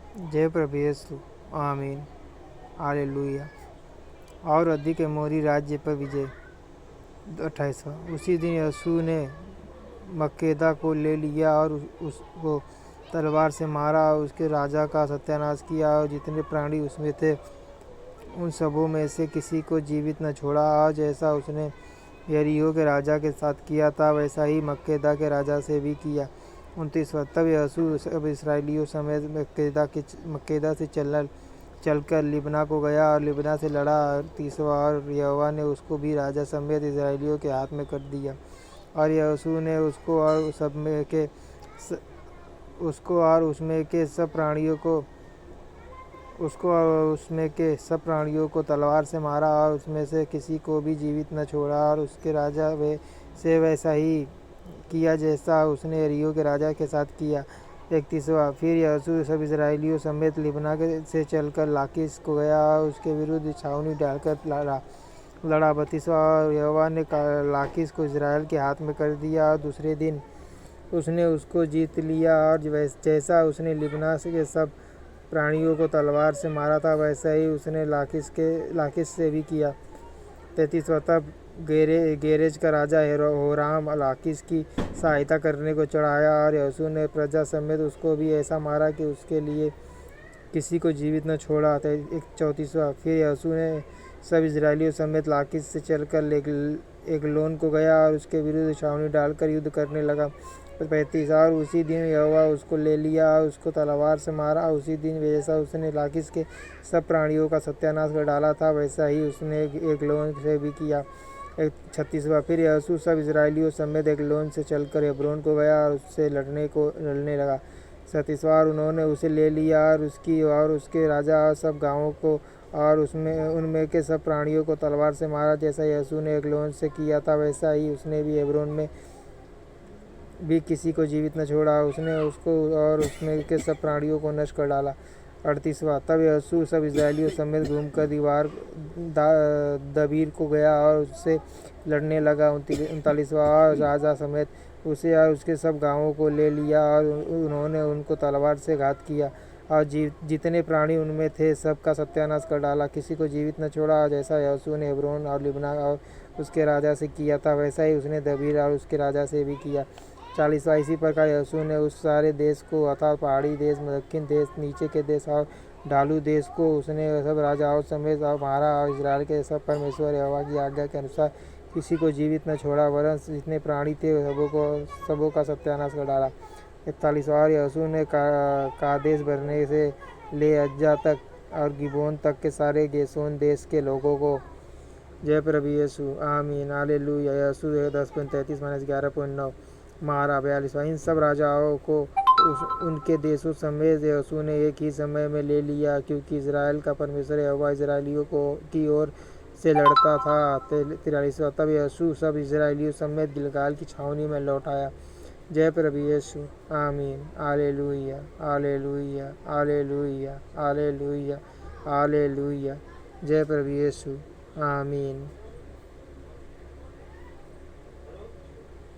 जय प्रभु यीशु। आमीन। हालेलुया। और अधिक मोरी राज्य पर विजय। 28वां। उसी दिन यीशु ने मक्केदा को ले लिया और उसको तलवार से मारा और उसके राजा का सत्यानाश किया और जितने प्राणी उसमें थे उन सबों में से किसी को जीवित न छोड़ा। और जैसा उसने यरीहो के राजा के साथ किया था वैसा ही मक्केदा के राजा से भी किया। 29वां। तब यीशु सब इसराइलियों समेत मक्केदा से चलकर लिब्ना को गया और लिब्ना से लड़ा। 30वां। और यहोवा ने उसको भी राजा समेत इसराइलियों के हाथ में कर दिया और यीशु ने उसको और उसमें के सब प्राणियों को तलवार से मारा और उसमें से किसी को भी जीवित न छोड़ा। और उसके राजा से वैसा ही किया जैसा उसने यरीहो के राजा के साथ किया। 31वां। फिर यीशु सब इसराइलियों समेत लिब्ना से चलकर लाकीश को गया और उसके विरुद्ध छावनी डालकर लड़ा। 32वां। और यहोवा ने लाकीश को इस्राएल के हाथ में कर दिया और दूसरे दिन उसने उसको जीत लिया। और जैसा उसने लिब्ना के सब प्राणियों को तलवार से मारा था वैसा ही उसने लाकीश से भी किया। 33वां। तब गेरेज का राजा होराम लाकीश की सहायता करने को चढ़ाया और यीशु ने प्रजा समेत उसको भी ऐसा मारा कि उसके लिए किसी को जीवित न छोड़ा। 34वां। फिर यीशु ने सब इजरायलियों समेत लाकीश से चलकर एगलोन को गया और उसके विरुद्ध छावनी डालकर युद्ध करने लगा। 35। और उसी दिन यहोवा उसको ले लिया और उसको तलवार से मारा। उसी दिन जैसा उसने लाकीश के सब प्राणियों का सत्यानाश कर डाला था वैसा ही उसने एगलोन से भी किया। 36वां। फिर यीशु सब इसराइलियों समेत एगलोन से चलकर हेब्रोन को गया और उससे लड़ने लगा। 37वां। और उन्होंने उसे ले लिया और उसके राजा और सब गाँवों को और उनमें के सब प्राणियों को तलवार से मारा। जैसा यीशु ने एगलोन से किया था वैसा ही उसने भी हेब्रोन में भी किसी को जीवित न छोड़ा। उसने उसको और उसमें के सब प्राणियों को नष्ट कर डाला। 38वां। तब यीशु सब इस्राएलियों समेत घूमकर दबीर को गया और उससे लड़ने लगा। 39वां। और राजा समेत उसे और उसके सब गाँवों को ले लिया और उन्होंने उनको तलवार से घात किया और जितने प्राणी उनमें थे सबका सत्यानाश कर डाला, किसी को जीवित न छोड़ा। जैसा यीशु ने हेब्रोन और लिब्ना और उसके राजा से किया था वैसा ही उसने दबीर और उसके राजा से भी किया। 40वां। इसी प्रकार यीशु ने उस सारे देश को अर्थात पहाड़ी देश, दक्षिण देश, नीचे के देश और ढालू देश को उसने सब राजाओं समेत मारा और इस्राएल के सब परमेश्वर यहोवा की आज्ञा के अनुसार किसी को जीवित न छोड़ा, वरन जितने प्राणी थे सबों का सत्यानाश कर डाला। 41वां। और यीशु ने कादेश बरने से ले अज्जा तक और गिबोन तक के सारे गेशोन देश के लोगों को। जय प्रभु यीशु। आमीन। हालेलुया। यीशु 10:33-11.9 मारा। 42वां। इन सब राजाओं को उनके देशों समेत यीशु ने एक ही समय में ले लिया, क्योंकि इस्राएल का परमेश्वर यहोवा इसराइलियों की ओर से लड़ता था। 43वां। तब यीशु सब इसराइलियों समेत गिलगाल की छावनी में लौट आया। जय प्रभु यीशु। आमीन। Hallelujah. Hallelujah. Hallelujah. Hallelujah. Hallelujah. जय प्रभु यीशु। आमीन।